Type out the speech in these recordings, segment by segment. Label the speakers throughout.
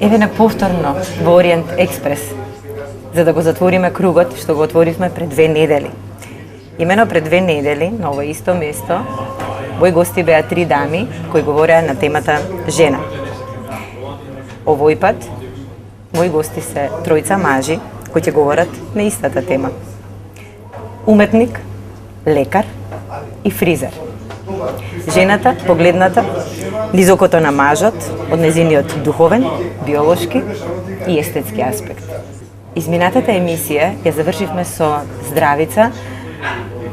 Speaker 1: Еве на повторно во Ориент Експрес, за да го затвориме кругот што го отворивме пред 2 недели. Имено пред 2 недели, на ова исто место, мои гости беа 3 дами кои говореа на темата жена. Овој пат, мои гости се 3 мажи кои ќе говорат на истата тема. Уметник, лекар и фризер. Жената погледната низ окото на мажот од незиниот духовен, биолошки и естетски аспект. Изминатата емисија ја завршивме со здравица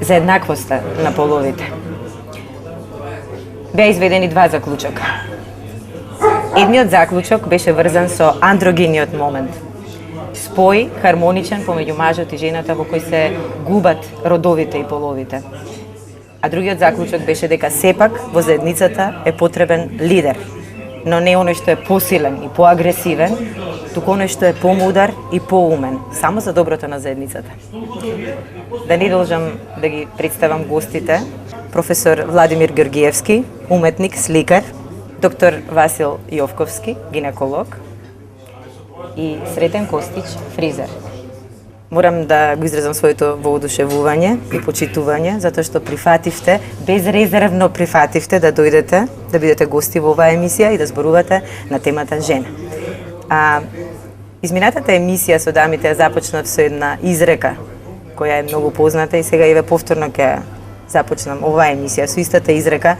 Speaker 1: за еднаквоста на половите. Беа изведени 2 заклучока. Едниот заклучок беше врзан со андрогениот момент. Спој хармоничен помеѓу мажот и жената во кој се губат родовите и половите. А другиот заклучок беше дека сепак во заедницата е потребен лидер, но не оној што е посилен и поагресивен, туку оној што е помудар и поумен, само за доброто на заедницата. Да не должам да ги представам гостите: професор Владимир Георгиевски, уметник, сликар, доктор Васил Јовковски, гинеколог, и Сретен Костич, фризер. Морам да го изразам своето воодушевување и почитување, затоа што прифативте, безрезервно прифативте да дојдете, да бидете гости во оваа емисија и да зборувате на темата жена. Изминатата емисија со дамите ја започнав со една изрека, која е многу позната и сега еве повторно ќе започнам оваа емисија со истата изрека,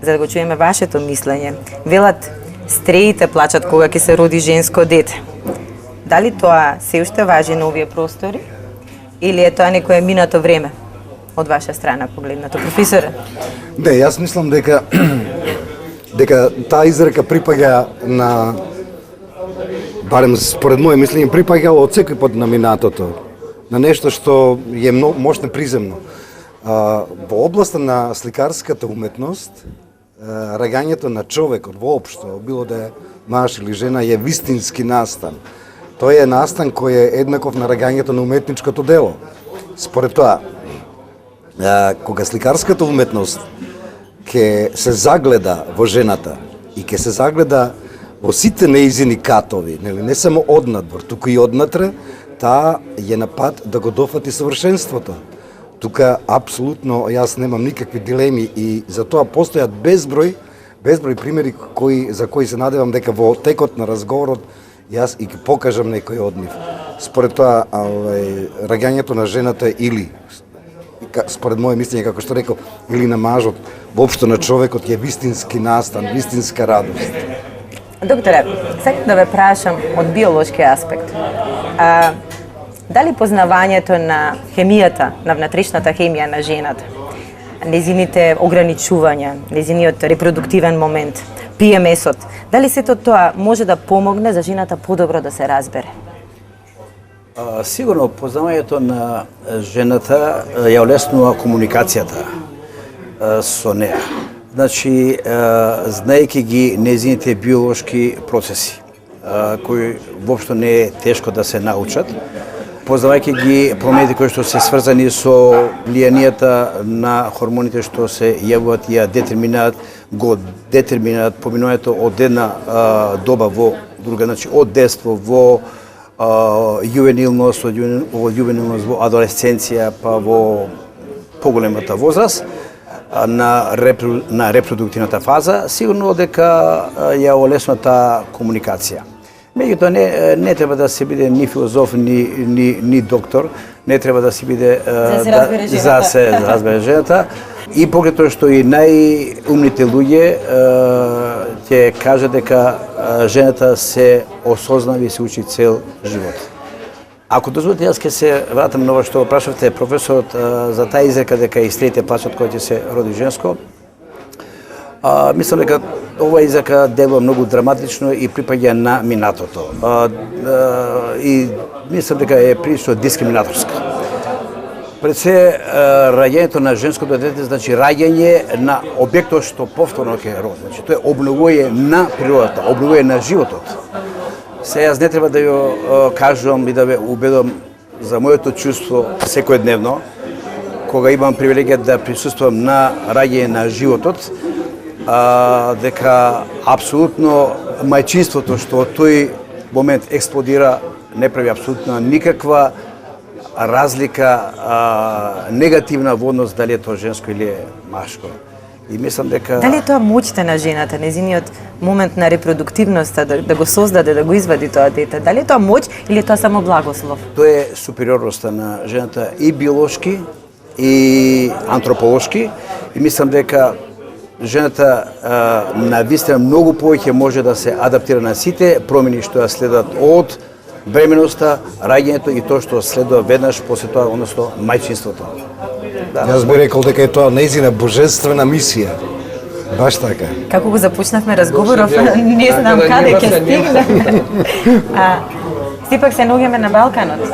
Speaker 1: за да го чуеме вашето мислење. Велат, стреите плачат кога ќе се роди женско дете. Дали тоа се уште важи на овие простори или е тоа некое минато време од ваша страна погледнато, професоре?
Speaker 2: Не, јас мислам дека таа изрека припаѓа на, барем според моје мислење, припаѓа од секој пат на минатото, на нешто што е мощно приземно. Во областа на сликарската уметност, раѓањето на човекот воопшто, било да е маж или жена, е вистински настан. Тој е настан кој е еднаков на раѓањето на уметничкото дело. Според тоа, кога сликарската уметност ќе се загледа во жената и ќе се загледа во сите неизини катови, не само однадвор, туку и однатре, таа е на пат да го дофати совршенството. Тука апсолутно јас немам никакви дилеми и за тоа постојат безброј примери за кои се надевам дека во текот на разговорот јас и ќе покажам некој од нив. Според тоа, раѓањето на жената или, според моје мислење, како што реков, или на мажот, воопшто на човекот е вистински настан, вистинска радост.
Speaker 1: Докторе, сакам да ве прашам од биолошки аспект. Дали познавањето на хемијата, на внатрешната хемија на жената, незините ограничувања, незиниот репродуктивен момент, PMS-от, дали сето тоа може да помогне за жената подобро да се разбере?
Speaker 3: Сигурно познавањето на жената ја олеснува комуникацијата со неа. Значи, знаејќи ги незините биолошки процеси, кои воопшто не е тешко да се научат, познавајќи ги промените кои што се сврзани со влијанието на хормоните што се јавуваат и ја детерминираат поминувањето од една доба во друга, значи од детство во јувенилност, од јувенилност во адолесценција, па во поголемата возраст, на репродуктивната фаза, сигурно дека ја олеснува таа комуникација. Меѓутоа не треба да се биде ни филозоф, ни доктор, не треба да се биде за се разбере жената. И покрај тоа што и најумните луѓе ќе кажат дека жената се осознави и се учи цел живот. Ако дозволите, јас ќе се вратам на ова што прашавте професорот за таа изрека дека и стреите плачат кога ќе се роди женско. Мислам дека ова изрека делува многу драматично и припаѓа на минатото. И мислам дека е прилично дискриминаторска. Пред се, раѓањето на женското дете значи раѓање на објектот што повторно ќе роди. Значи, тоа е обновување на природата, обновување на животот. Се јас не треба да ја кажувам и да ве убедам за моето чувство секојдневно, кога имам привилегија да присуствувам на раѓање на животот, дека апсолутно мајчинството што тој момент експлодира, не прави апсолутно никаква разлика негативна во однос дали е тоа женско или е машко. И мислам дека
Speaker 1: Дали е тоа моќта на жената, незиниот момент на репродуктивноста, да го создаде, да го извади тоа дете? Дали е тоа моќ или е тоа само благослов?
Speaker 3: тоа е супериорноста на жената и биолошки и антрополошки. И мислам дека жената навистина многу повеќе може да се адаптира на сите промени што ја следат од бременоста, раѓањето и тоа што следува веднаш после тоа, односно мајчинството.
Speaker 2: Јас би рекол дека е тоа нејзина божествена мисија. Баш така.
Speaker 1: Како го започнавме разговоров, не знам каде ќе стигне. Сепак се наоѓаме на Балканот.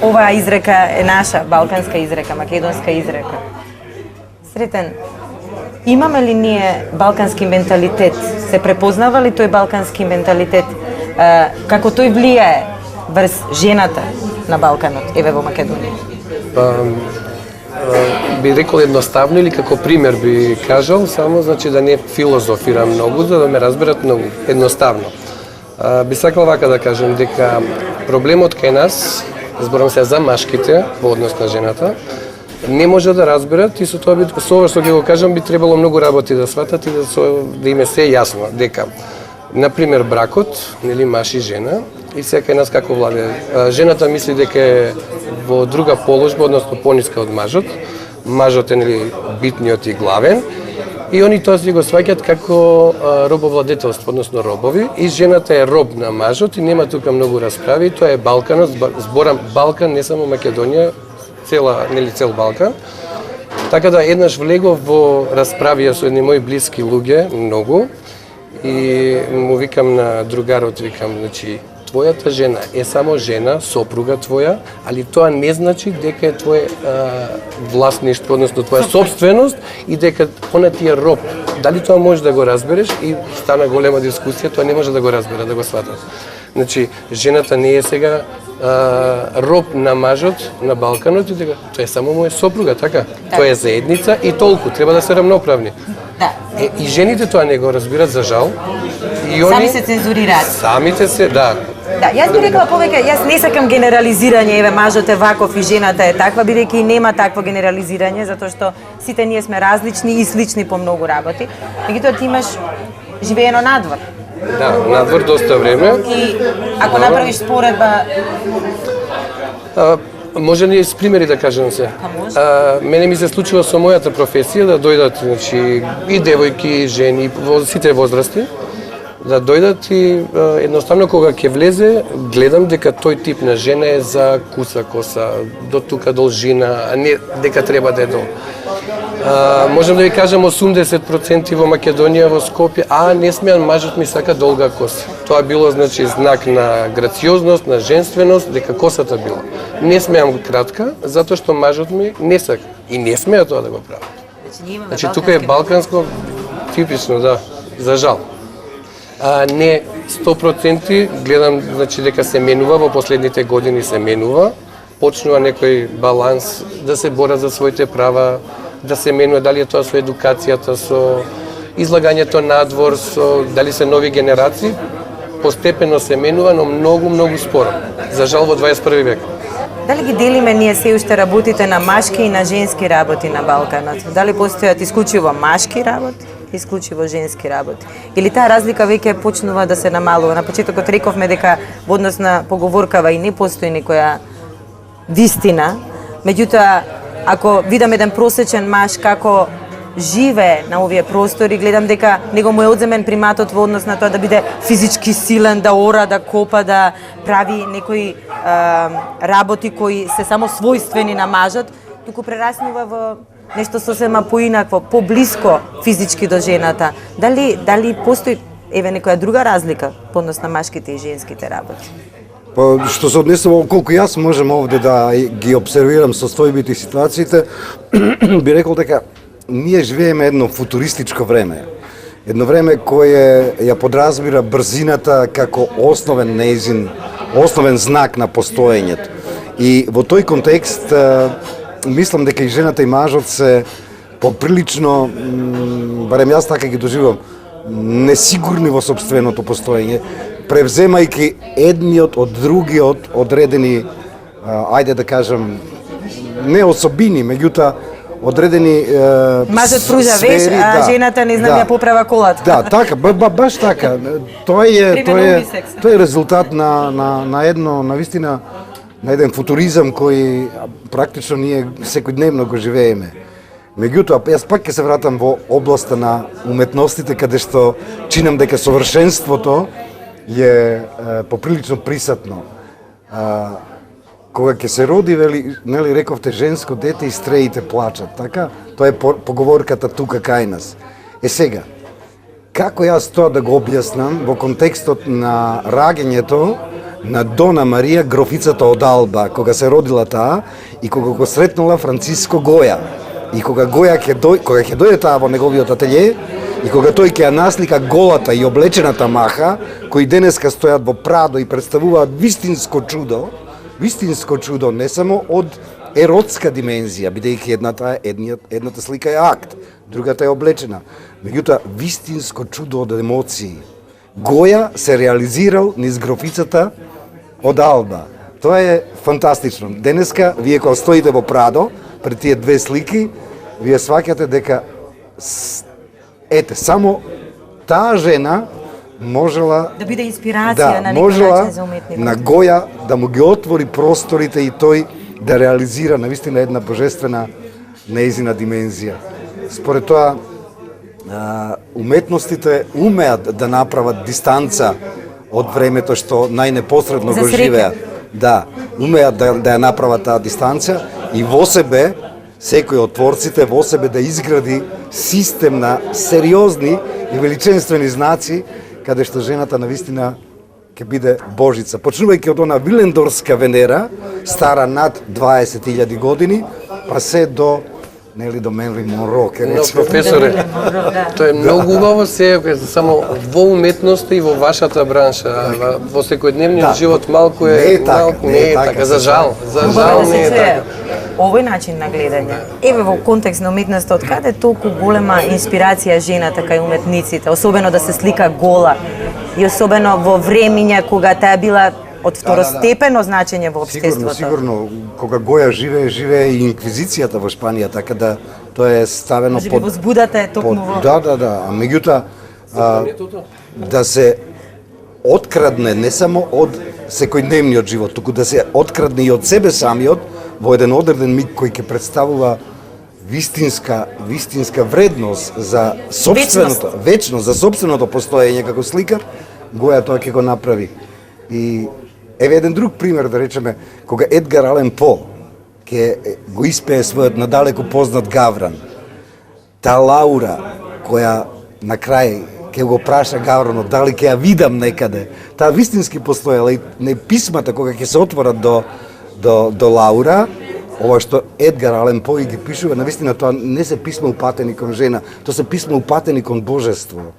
Speaker 1: Оваа изрека е наша, балканска изрека, македонска изрека. Сретен, имаме ли ние балкански менталитет? Се препознава ли тој балкански менталитет? Како тој влијае врз жената на Балканот, еве во Македонија?
Speaker 4: Би рекол едноставно или како пример би кажал, само значи да не филозофирам многу, за да ме разберат многу. Едноставно. Би сакал вака да кажем дека проблемот кај нас, зборам се за машките во однос на жената, не може да разберат и со тоа со ова што ќе го кажам би требало многу работи да сватат и да им е се јасно дека на пример бракот, нели маж и жена, и секај нас како владе. Жената мисли дека е во друга положба, односно пониска од мажот. Мажот е нели битниот и главен. И они тоа си го сваќаат како робовладетелство, односно робови, и жената е роб на мажот и нема тука многу расправи. Тоа е Балканот, зборам Балкан, не само Македонија, цел Балкан. Така да еднаш влегов во расправија со едни мои блиски луѓе, многу, и му викам на другарот, викам, значи, твојата жена е само жена, сопруга твоја, али тоа не значи дека е твое власништво, односно твоја собственост и дека она ти е роб. Дали тоа можеш да го разбереш? И стана голема дискусија, тоа не може да го разбера, да го сватат. Значи, жената не е сега роб на мажот на Балканот и дека тоа е само моја сопруга, така? Тоа е заедница и толку, треба да се рамноправни.
Speaker 1: Да.
Speaker 4: И жените тоа не го разбират, за жал. И
Speaker 1: Сами се цензурираат.
Speaker 4: Самите се, да.
Speaker 1: Да, јас би рекла повеќе, јас не сакам генерализирање, еве мажот е ваков и жената е таква, бидејќи и нема такво генерализирање, затоа што сите ние сме различни и слични по многу работи. Меѓутоа ти имаш живеено надвор.
Speaker 4: Да, надвор доста време.
Speaker 1: И ако направиш споредба,
Speaker 4: Може ли с примери да кажем се? Мене ми се случува со мојата професија да дојдат, значи, и девојки, и жени, во сите возрасти, да дојдат и едноставно кога ќе влезе, гледам дека тој тип на жена е за куса коса, до тука должина, а не дека треба да е долг. Можам да ви кажам 80% во Македонија, во Скопје, не смеам, мажот ми сака долга коса. Тоа било, значи, знак на грациозност, на женственост, дека косата била. Не смеам кратка, затоа што мажот ми не сака. И не смеа тоа да го прави. Значи, тука е балканско, типично, да, за жал. Не 100% гледам, значи, дека се менува, во последните години се менува, почнува некој баланс да се борат за своите права, да се менува, дали е тоа со едукацијата, со излагањето надвор, со дали се нови генерации, постепено се менува, но многу споро. За жал во 21 век.
Speaker 1: дали ги делиме ние се уште работите на машки и на женски работи на Балканот? Дали постојат исклучиво машки работи, исклучиво женски работи? Или таа разлика веќе почнува да се намалува? На почетокот рековме дека во однос на поговоркава и не постои некоја вистина, меѓутоа, ако видам еден просечен маж како живее на овие простори, гледам дека него му е одземен приматот во однос на тоа да биде физички силен, да ора, да копа, да прави некои работи кои се само својствени на мажот, туку прераснува во нешто сосема поинакво, поблиско физички до жената. Дали постои еве некоја друга разлика по однос на машките и женските работи?
Speaker 2: Па, што се однесува, колку јас можам овде да ги обсервирам состојбите и ситуациите, би рекол дека ние живееме едно футуристичко време. Едно време кое ја подразбира брзината како основен знак на постоењето. И во тој контекст, мислам дека и жената и мажот се поприлично, барем јас така ги доживам, несигурни во собственото постоење, превземајќи едниот од другиот одредени, ајде да кажам, не особини, меѓутоа одредени
Speaker 1: Мажот пружа веш, а жената не знам ја поправа колата.
Speaker 2: Да, така, баш така. Тоа е резултат на едно, навистина, на еден футуризам кој практично ние секојдневно го живееме. Меѓутоа, јас пак ќе се вратам во областа на уметностите, каде што чинам дека совршенството е поприлично присатно. Кога ќе се роди, нели рековте, женско дете и стреите плачат, така? Тоа е поговорката тука кај нас. Сега, како јас тоа да го објаснам во контекстот на раѓањето на Дона Марија, грофицата од Алба, кога се родила таа и кога го сретнала Франциско Гоја. И кога Гоја ќе дојде таа во неговиот ателје, и кога тој ќе ја наслика голата и облечената маха, кои денеска стојат во Прадо и представуваат вистинско чудо, не само од еротска димензија, бидејќи едната слика е акт, другата е облечена. Меѓутоа, вистинско чудо од емоции. Гоја се реализирал низ грофицата од Алба. Тоа е фантастично. Денеска, вие кога стоите во Прадо, пред тие две слики, вие сваќате дека само таа жена можела
Speaker 1: да биде инспирација на некој начин за уметникот.
Speaker 2: На Гоја да му ги отвори просторите и тој да реализира навистина една божествена неизина димензија. Според тоа, уметностите умеат да направат дистанца од времето што најнепосредно го живеат. Да, умеат да ја направат таа дистанца и во себе, секој од творците во себе да изгради систем на сериозни и величинствени знаци, каде што жената навистина ќе биде божица. Почнувајќи од она Вилендорска Венера, стара над 20.000 години, па се до до Менли Монро, ке
Speaker 4: Но,
Speaker 2: речем.
Speaker 4: професоре, тоа е многу убаво се, само во уметноста и во вашата бранша, во секојдневниот живот малку
Speaker 2: Не е така,
Speaker 4: не е така, за жал не е така.
Speaker 1: Овој начин на гледање. Еве во контекст на уметноста, од каде толку голема инспирација жената кај уметниците, особено да се слика гола и особено во времиња кога таа била од второстепено значење во општеството.
Speaker 2: Сигурно, кога Гоја живее и инквизицијата во Шпанија, така да тоа е ставено
Speaker 1: Може би возбудата е токму во...
Speaker 2: Да, а меѓутоа да се открадне не само од секојдневниот живот, туку да се открадне и од себе самиот во еден одреден миг кој ќе представува вистинска вредност за сопственото, вечност за сопственото постоење како сликар, Гоја тоа ќе го направи. И еве еден друг пример, да речеме, кога Едгар Ален По ќе го испее својот надалеку познат Гавран, таа Лаура која на крај ќе го праша Гавранот дали ќе ја видам некаде, таа вистински постоела и не писмата кога ќе се отворат до Лаура, ова што Едгар Ален По ги пишува, навистина тоа не се писма упатени кон жена, тоа се писма упатени кон божество.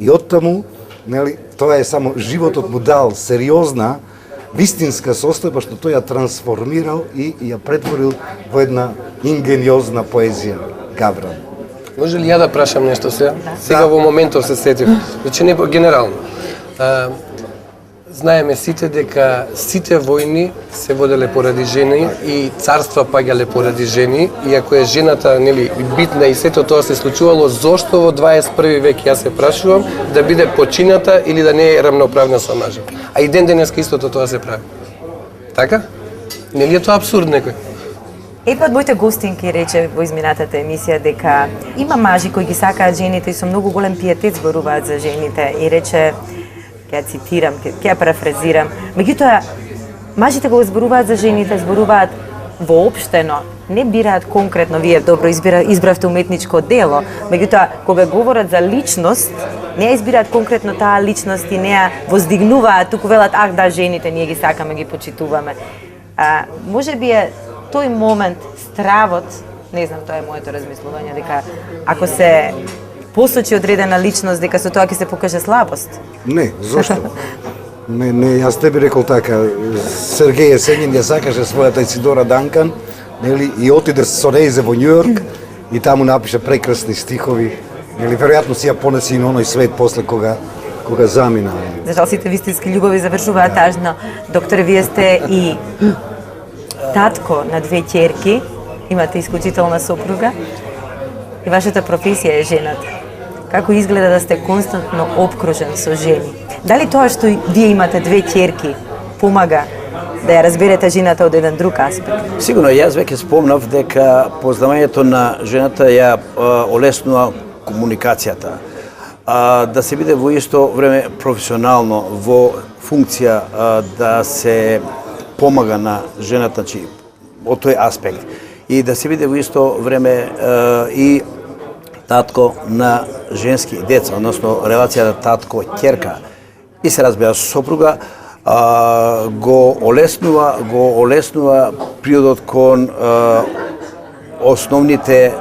Speaker 2: И оттаму, нели, тоа е само животот му дал сериозна, вистинска состојба што тој ја трансформирал и ја претворил во една ингениозна поезија, Гавран.
Speaker 4: Може ли ја да прашам нешто сега? Сега во моментов се сетив. Значи не генерално. Знаеме сите дека сите војни се воделе поради жени и царства паѓале поради жени, и ако е жената битна и сето тоа се случувало, зошто во 21 век, јас се прашувам, да биде почината или да не е рамноправна со мажот? А и денеска истото тоа се прави. Така? Нели е тоа абсурд некој?
Speaker 1: Епат моите гостинки рече во изминатата емисија дека има мажи кои ги сакаат жените и со многу голем пиетет зборуваат за жените и рече, ќе ја цитирам, ќе ја парафразирам, меѓутоа мажите кога зборуваат за жените, зборуваат воопштено, не бираат конкретно, вие добро избравте уметничко дело, меѓутоа кога говорат за личност, не ја избираат конкретно таа личност и не ја воздигнуваат, туку велат, да, жените ние ги сакаме, ги почитуваме. Може би е тој момент, стравот, не знам, тоа е моето размислување, дека ако се посочи одредена личност, дека со тоа ќе се покаже слабост?
Speaker 2: Не, зошто? Не, јас те би рекол така, Сергеј Есенин ја сакаше својата Исидора Данкан, нели, и отиде со Рейзе во Њујорк и таму напише прекрасни стихови, нели, веројатно си ја понеси и на оној свет после кога кога замина.
Speaker 1: За жал сите вистински љубови завршуваат тажно. Докторе, вие сте и татко на две ќерки, имате исклучителна сопруга и вашата професија е жената. Како изгледа да сте константно обкружен со жени? Дали тоа што вие имате две ќерки помага да ја разберете жената од еден друг аспект?
Speaker 3: Сигурно, јас веќе спомнав дека познавањето на жената ја олеснува комуникацијата. Да се биде во исто време професионално во функција да се помага на жената, значи од тој аспект, и да се биде во исто време и татко на женски деца, односно релацијата татко-ќерка и се разбира сопруга, го олеснува приодот кон основните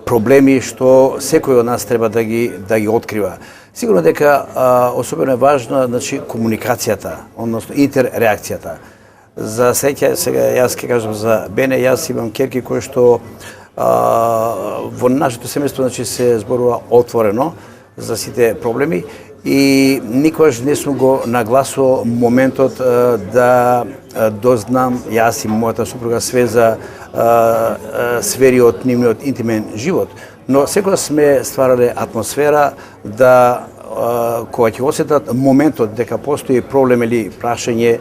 Speaker 3: проблеми што секој од нас треба да ги открива. Сигурно дека особено е важна, значи, комуникацијата, односно интерреакцијата. За среќа, сега јас ќе кажам за Бене, јас имам ќерки кои што во нашето семејство, значи, се зборува отворено за сите проблеми и никогаш не сум го нагласувал моментот да дознам јас и мојата супруга све за сфери од нивниот интимен живот. Но секогаш сме стварале атмосфера да кога ќе осетат моментот дека постои проблем или прашање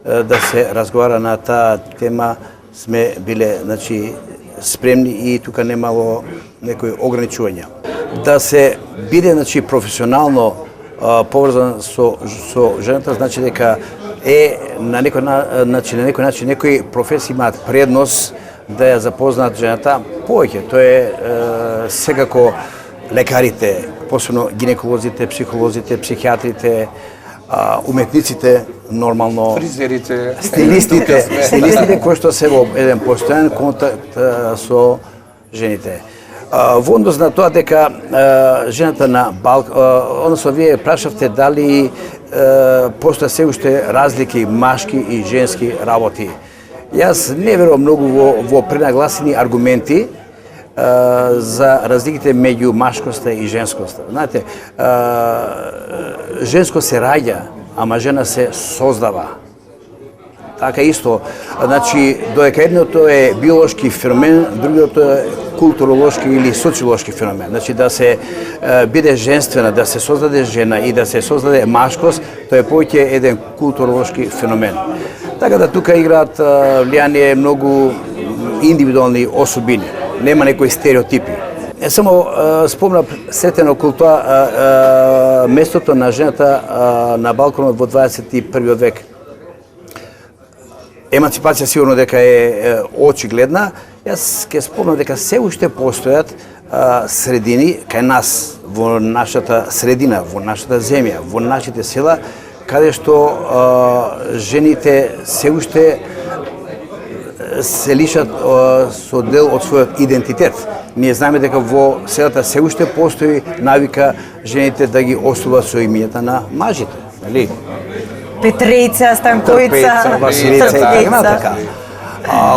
Speaker 3: да се разговара на таа тема, сме биле, значи, спремни и тука немало некои ограничувања. Да се биде, значи, професионално поврзан со жената, значи дека на некој начин некои професии имаат предност да ја запознаат жената повеќе. Тоа е секако лекарите, посебно гинеколозите, психолозите, психијатрите, уметниците, нормално,
Speaker 4: Фризерите,
Speaker 3: стилистите кои што се во еден постојан контакт со жените. Во однос на тоа дека жената на односно вие прашавте дали постоја се уште разлики машки и женски работи. Јас не верувам многу во пренагласени аргументи за разликите меѓу машкоста и женскоста. Знаете, женско се раѓа, ама жена се создава. Така исто, значи, додека едното е биолошки феномен, другото е културолошки или социолошки феномен. Значи, да се биде женствена, да се создаде жена и да се создаде машкост, тоа е повеќе еден културолошки феномен. Така да тука играат влијание многу индивидуални особини. Нема некои стереотипи. Само спомнав сретен околу тоа местото на жената на балконот во 21 век. Емансипација сигурно дека е очигледна. Јас ќе спомнам дека се уште постојат средини кај нас, во нашата средина, во нашата земја, во нашите села, каде што жените се уште се лишат со дел од својот идентитет. Ние знаеме дека во селата се уште постои навика жените да ги осуват со имињата на мажите, нели?
Speaker 1: Петрејца, Станкојца,
Speaker 3: Василица, така.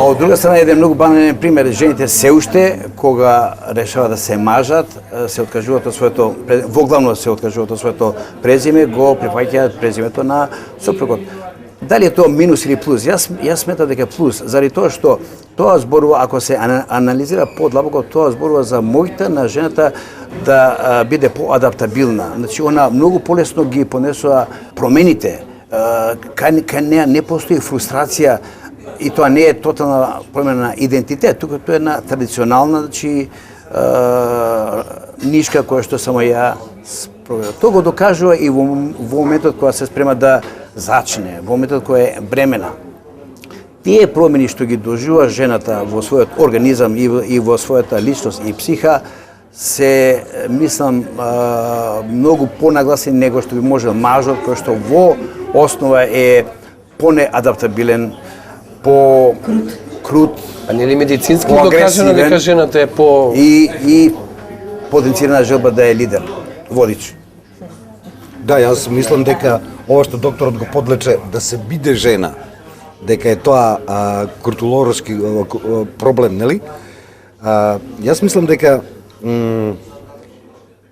Speaker 3: Од друга страна, еден многу банален пример, жените се уште, кога решаваат да се мажат, се откажуваат од своето, воглавно се откажуваат од своето презиме, го прифаќаат презимето на сопругот. Дали е тоа минус или плюс? Јас сметам дека плюс, заради тоа што тоа зборува, ако се анализира подлабоко, тоа зборува за мојта на жената да биде поадаптабилна. Значи, она многу полесно ги понесува промените. Кај неа не постои фрустрација и тоа не е тотална промена на идентитет, тука тоа е една традиционална, значи, нишка која што само ја спроведа. Тоа го докажува и во моментот кога се спрема да зачне, во моментот кога е бремена. Тие промени што ги доживува жената во својот организам и во својата личност и психа се, мислам, многу понагласени него што би можел мажот, кој што во основа е понеадаптабилен, по-крут,
Speaker 4: А не ли медицински докажано дека жената е по...
Speaker 3: И потенцирана желба да е лидер, водич.
Speaker 2: Да, јас мислам дека ова што докторот го подлече да се биде жена, дека е тоа културолошки проблем, нели? Јас мислам дека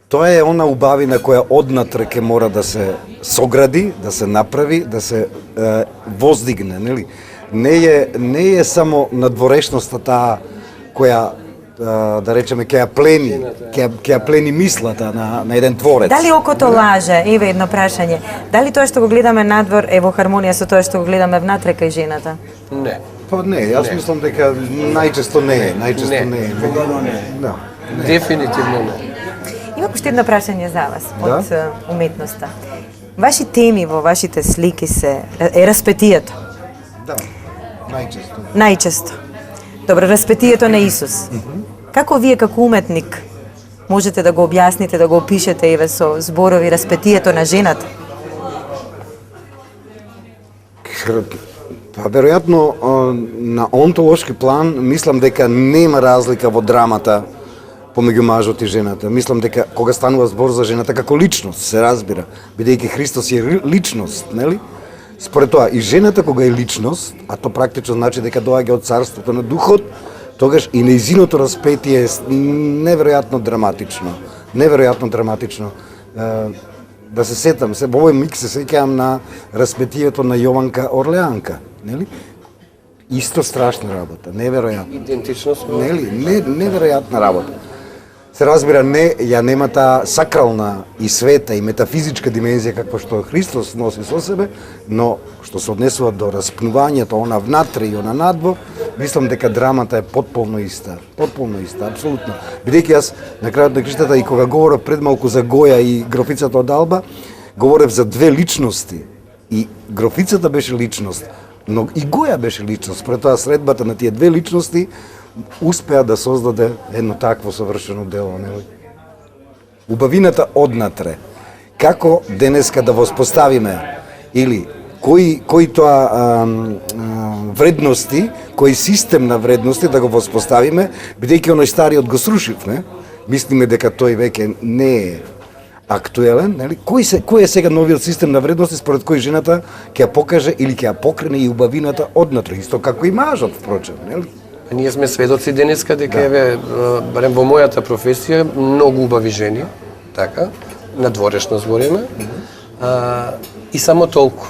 Speaker 2: Тоа е она убавина која однатре ќе мора да се согради, да се направи, да се воздигне, нели? Не е само надворешноста таа која да речеме ќе ја плени мислата на еден творец.
Speaker 1: Дали окото лаже? Еве едно прашање. Дали тоа што го гледаме надвор е во хармонија со тоа што го гледаме внатре кај жената?
Speaker 4: Не.
Speaker 2: Па не, јас мислам дека најчесто не е, Да.
Speaker 4: Дефинитивно не.
Speaker 1: Има уште едно прашање за вас
Speaker 2: Да?
Speaker 1: од уметноста. Ваши теми во вашите слики се е распетието.
Speaker 2: Да, најчесто.
Speaker 1: Најчесто. Добро, распетието на Исус. Како вие како уметник можете да го објасните, да го опишете еве со зборови распетието на жената?
Speaker 2: Па веројатно на онтолошки план мислам дека нема разлика во драмата помеѓу мажот и жената. Мислам дека кога станува збор за жената како личност, се разбира, бидејќи Христос е личност, нели? Според тоа и жената кога е личност, а то практично значи дека доаѓа од царството на духот, тогаш и нејзиното распетие е неверојатно драматично. Неверојатно драматично. Да се сетам, во овој миг се сеќавам на распетието на Јованка Орлеанка, нели? Исто страшна работа, неверојатно.
Speaker 4: Идентичност.
Speaker 2: Нели? Неверојатна работа. Се разбира, ја нема таа сакрална и света и метафизичка димензија каква што Христос носи со себе, но што се однесува до распнувањето, она внатре и она надвор, мислам дека драмата е потполно иста, апсолутно. Бидејќи јас на крајот на криштата и кога говорев пред малку за Гоја и грофицата од Алба, говорев за две личности. И грофицата беше личност, но и Гоја беше личност. Според тоа средбата на тие две личности успеа да создаде едно такво совршено дело, нели? Убавината однатре. Како денеска да воспоставиме или кои тоа вредности, кој систем на вредности да го воспоставиме, бидејќи оној стариот го срушив, не? Мислиме дека тој веќе не е актуелен, нели? Кој е сега новиот систем на вредности според кој жената ќе ја покаже или ќе ја покрене и убавината однатре, исто како и мажот, впрочем, нели?
Speaker 4: Ние сме сведоци денеска дека еве барем во мојата професија многу убави жени, така, надворешно збориме. И само толку.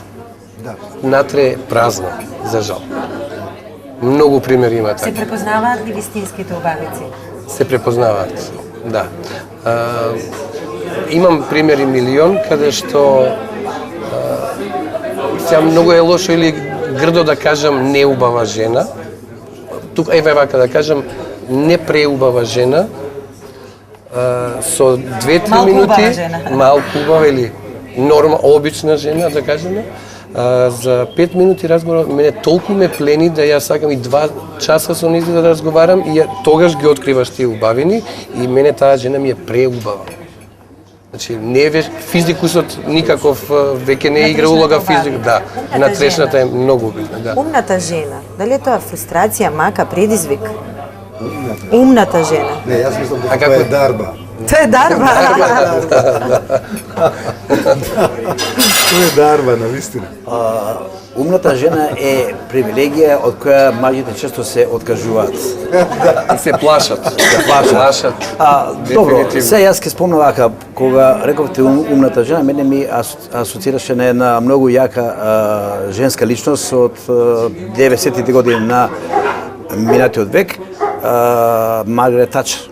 Speaker 2: Да.
Speaker 4: Натре празно, за жал. Многу примери има така.
Speaker 1: Се препознаваат ли вистинските убавици?
Speaker 4: Се препознаваат, да. Имам примери милион каде што сега многу е лошо или грдо да кажам неубава жена. Тука еве вака да кажам не преубава жена. Со 2-3
Speaker 1: Малку
Speaker 4: минути
Speaker 1: убава жена.
Speaker 4: малку убава или обична жена да кажеме. За 5 минути разговор мене толку ме плени да ја сакам и 2 часа со низ да разговарам и тогаш ги откриваш тие убавини и мене таа жена ми е преубава. Значи не е физикусот никаков веќе не игра улога физик, да. Натрешната е многу битна, да.
Speaker 1: Умната жена, дали е тоа фрустрација, мака, предизвик? Умната жена.
Speaker 2: Не, јас мислам дека
Speaker 4: А како
Speaker 2: тоа е дарба.
Speaker 1: Тоа е дарба.
Speaker 2: Тоа е дарба, навистина.
Speaker 3: Умната жена е привилегија од која мажите често се откажуваат.
Speaker 4: И се плашат. Плашат.
Speaker 3: Добро,
Speaker 4: Дефинитивно.
Speaker 3: се јас ке спомнам вака, кога рековте умната жена, мене ми асоцираше на една многу јака женска личност од 90-тите години на минатиот век, Маргарет Тачер.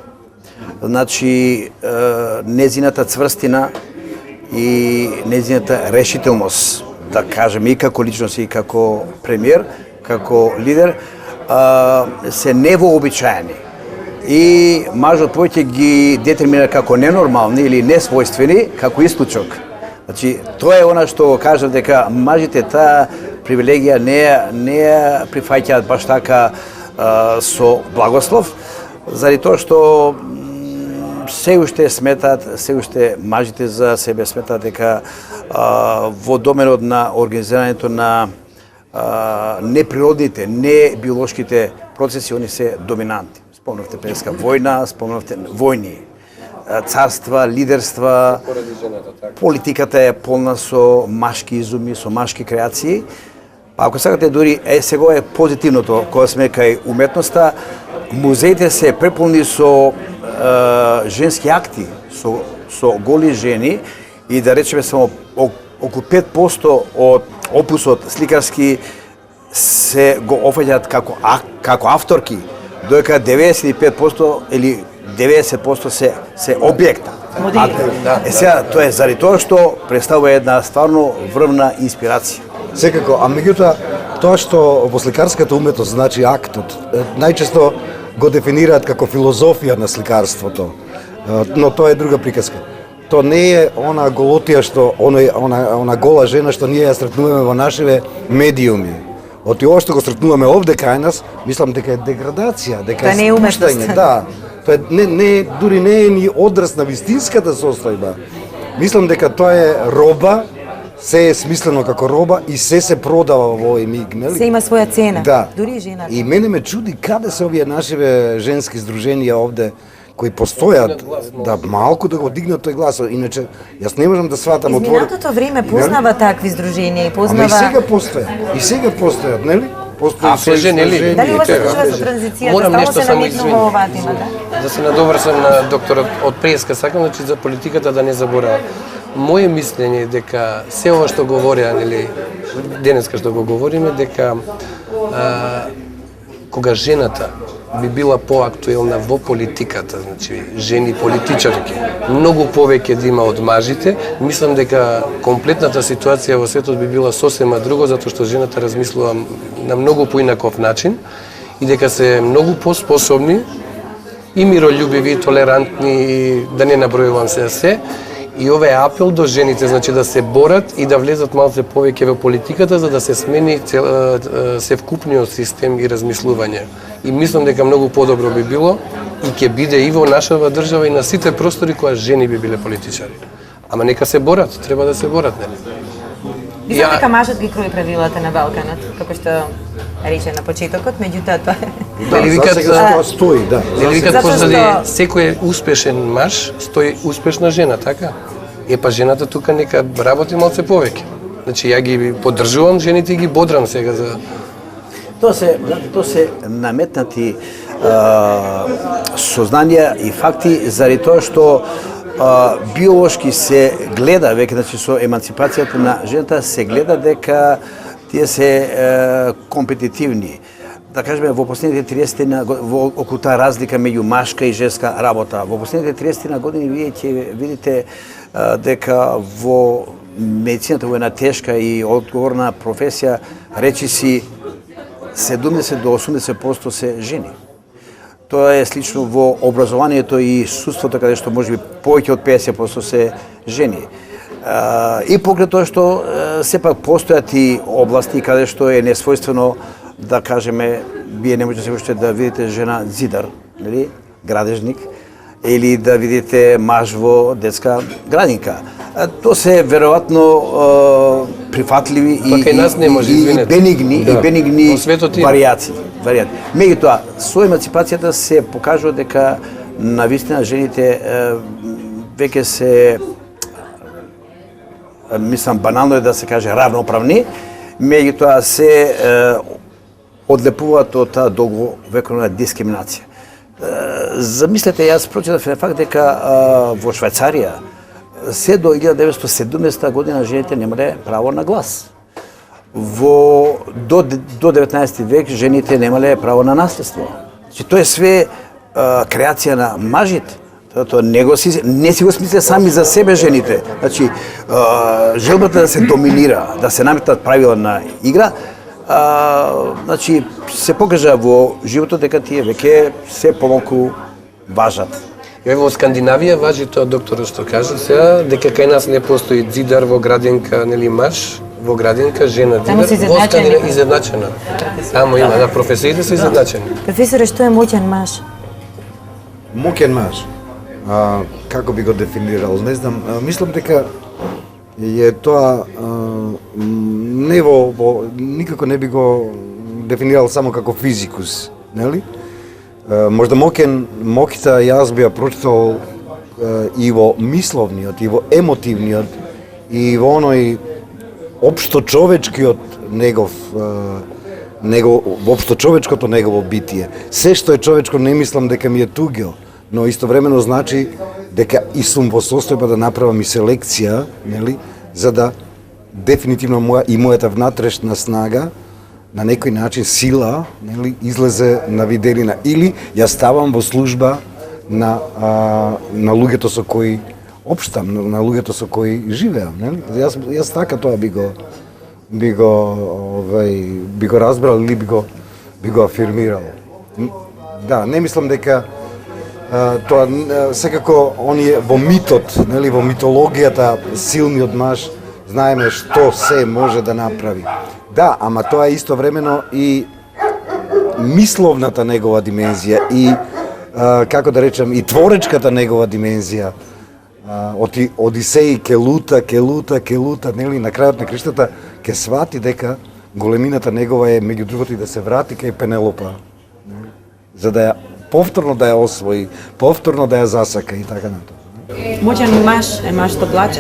Speaker 3: Значи, незината цврстина и незината решителност, да кажем, и како личност, и како премиер, како лидер, се невообичаени. И мажот повеќе ги детерминира како ненормални или несвојствени, како исклучок. Значи, тоа е она што кажам дека мажите таа привилегија не ја прифаќаат баш така со благослов, заради тоа што се уште сметаат, се уште мажите за себе сметаат дека во доменот на организирањето на неприродните, не биолошките процеси, они се доминанти. Спомнавте Пенска војна, спомнавте војни, царства, лидерства, политиката е полна со машки изуми, со машки креации. Па ако сакате дури, сега е позитивното, кога сме кај уметноста, музеите се преполни со женски акти, со со голи жени и да речеме само околу 5% од опусот сликарски се го офаќаат како авторки, додека 95% или 90% се објекта. Сега, тоа е заради тоа што представува една стварно врвна инспирација.
Speaker 2: Секако, а меѓутоа, тоа што во сликарската уметност значи актот, најчесто го дефинираат како филозофија на сликарството, но тоа е друга приказка. Тоа не е она голотија што, она гола жена што ние ја сретнуваме во нашиве медиуми. Од ова што го сретнуваме овде кај нас, мислам дека е деградација, дека
Speaker 1: не е уметност.
Speaker 2: Да, тоа е дури не е ни одраз на вистинската состојба. Мислам дека тоа е роба, се е смислено како роба и се продава во овој миг, нели?
Speaker 1: Се има своја цена,
Speaker 2: да.
Speaker 1: дури и жената.
Speaker 2: И мене ме чуди каде се овие нашиве женски здруженија овде кои постојат, да малку да го дигнат тој глас. Иначе, јас не можам да сватам
Speaker 1: Изминатото време познава такви здруженија и познава...
Speaker 2: Ама и сега постојат, нели?
Speaker 4: А се жени ли?
Speaker 1: Дали ова се случува со транзицијата?
Speaker 4: Морам
Speaker 1: Стало
Speaker 4: нешто
Speaker 1: се
Speaker 4: само
Speaker 1: намигнува оваа тема, да?
Speaker 4: Да се надоврзам на докторот од преска, сакам значи за политиката да не заборавам. Моje мислење е дека се ова што говореа, нели, денеска што го говориме, дека кога жената би била поактуелна во политиката, значи жени политичарки, многу повеќе да има од мажите, мислам дека комплетната ситуација во светот би била сосема друго, затоа што жената размислува на многу поинаков начин и дека се многу поспособни и миролюбиви, и толерантни, и да не набројувам се. И ова е апел до жените, значи да се борат и да влезат малце повеќе во политиката за да се смени севкупниот систем и размислување. И мислам дека многу подобро би било и ќе биде и во нашава држава и на сите простори која жени би биле политичари. Ама нека се борат, треба да се борат, нели?
Speaker 1: Мислам дека мажот ги крои правилата на Балканот, како што рече на почетокот, меѓутоа тоа
Speaker 2: Да, за сега тоа стои, да.
Speaker 4: Нели викат
Speaker 1: Затоа
Speaker 4: позади
Speaker 1: што-
Speaker 4: секој успешен маж стои успешна жена, така? Па жената тука нека работи малце повеќе. Значи ја ги поддржувам жените и ги бодрам сега за
Speaker 3: Тоа се наметнати сознанија и факти заради тоа што биолошки се гледа веќе, значи со емансипацијата на жената се гледа дека тие се компетитивни. Да кажеме, во последните 30 во околу таа разлика меѓу машка и женска работа. Во последните 30 години вие ќе видите дека во медицината, во една тешка и одговорна професија, речиси 70 до 80% се жени. Тоа е слично во образованието и судството, каде што можеби повеќе од 50% се жени. И покрај тоа што сепак постојат и области каде што е несвојствено, да кажеме, вие не можете уште да видите жена зидар, нели, градежник, или да видите маж во детска градинка. Тоа се веројатно прифатливи
Speaker 4: кај нас не може,
Speaker 3: и бенигни,
Speaker 4: Да.
Speaker 3: и бенигни
Speaker 4: Во светот има.
Speaker 3: варијации. Меѓутоа, со емансипацијата се покажува дека навистина жените веќе се, мислам, банално е да се каже равноправни, меѓутоа се одлепуваат од таа долговековна дискриминација. Замислете, јас прочитав факт дека во Швајцарија се до 1970 година жените немале право на глас. До 19 век жените немале право на наследство. Значи, тоа е све креација на мажите. Тоа не си го смисле сами за себе жените. Значи, желбата да се доминира, да се наметнат правила на игра, значи, се покажа во животот дека тие веќе се помалку важат.
Speaker 4: Во Скандинавија важи тоа докторот што кажа сега, дека кај нас не постои зидар во градинка, нели маж, во градинка, жена
Speaker 1: Таму
Speaker 4: зидар,
Speaker 1: се
Speaker 4: во
Speaker 1: изедначени.
Speaker 4: Скандинавија изедначена. Таму има, да, професиите се изедначени.
Speaker 1: Професоре, што е моќен маж?
Speaker 2: Моќен маж. Како би го дефинирал? Не знам. Мислам дека е тоа никако не би го дефинирал само како физикус, нели? Можда моќта јас би ја прочитал и во мисловниот, и во емотивниот, и во оној општо човечкиот негов општо човечкото негово битие. Се што е човечко не мислам дека ми е туѓо, но истовремено значи дека и сум во состојба да направам и селекција, нели, за да дефинитивно мојата внатрешна снага на некој начин сила, нели, излезе на виделина или ја ставам во служба на луѓето со кои општам, на луѓето со кои живеам, нели? Јас така тоа би го разбрал или би го афирмирал. Да, не мислам дека тоа секако оние во митот, нели, во митологијата силниот маж знаеме што се може да направи. Да, ама тоа е истовремено и мисловната негова димензија и како да речем и творечката негова димензија. Одисеј ке лута, нели, на крајот на криштата ке свати дека големината негова е меѓу другото и да се врати кај Пенелопа, за да ја повторно да ја освои, повторно да ја засака и така натаму.
Speaker 1: Моќен маж е маж што плаче.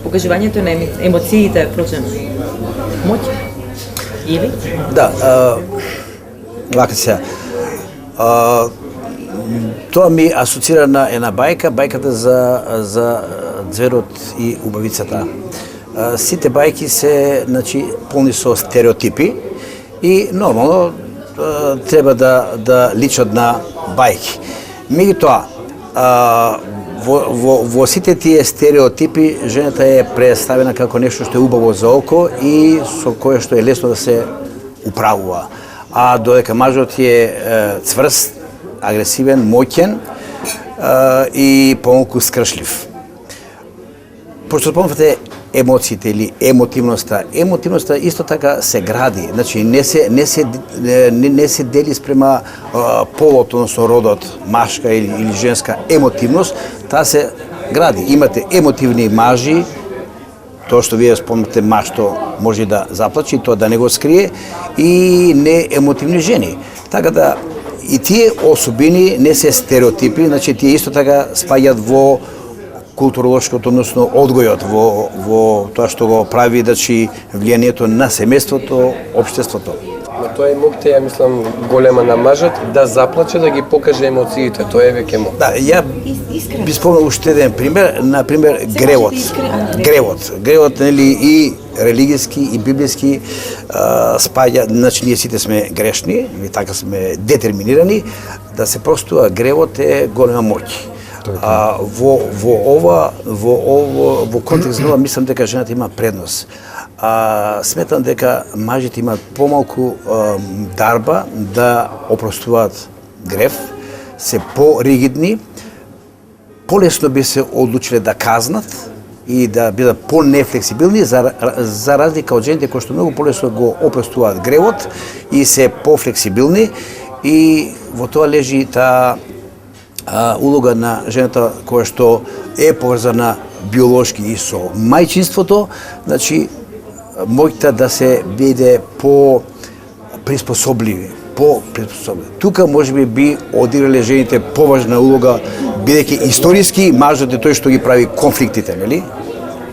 Speaker 1: Покажувањето на емоциите, впрочем, моќ или?
Speaker 3: Да, вака се. Тоа ми асоцира на една бајката за ѕверот и убавицата. Сите бајки се, значи, полни со стереотипи и нормално треба да личат на бајки. Меѓутоа, во сите тие стереотипи жената е представена како нешто што е убаво за око и со кое што е лесно да се управува. А додека мажот е цврст, агресивен, моќен и помалку скршлив. Пошто спомнавте емоциите или емотивноста исто така се гради. Значи не се дели спрема полот, односно родот, машка или женска емотивност, таа се гради. Имате емотивни мажи, тоа што вие спомнате маж што може да заплачи, тоа да не го скрие, и неемотивни жени. Така да и тие особини не се стереотипи, значи тие исто така спаѓаат во културолошкото, односно одгојот, во тоа што го прави, значи влијанието на семејството, општеството.
Speaker 4: Но тоа е моќта, ја мислам, голема на мажот, да заплаче, да ги покаже емоциите, тоа е веќе моќ.
Speaker 3: Да, ја би спомнал уште еден пример, например гревот. Гревот, нели, и религиски и библиски спаѓа, значи ние сите сме грешни, и така сме детерминирани, да се простува гревот е голема моќ. Во контекст нова мислам дека жената има предност. Сметам дека мажите имаат помалку дарба да опростуваат грев, се поригидни, полесно би се одлучиле да казнат и да бидат по-нефлексибилни, за разлика од жените кои што многу полесно го опростуваат гревот и се по-флексибилни, и во тоа лежи таа улога на жената која што е поврзана биолошки и со мајчинството, значи моќта да се биде по-приспособливи. Тука можеби би одиграле жените поважна улога, бидејќи историски мажот е тој што ги прави конфликтите, нели?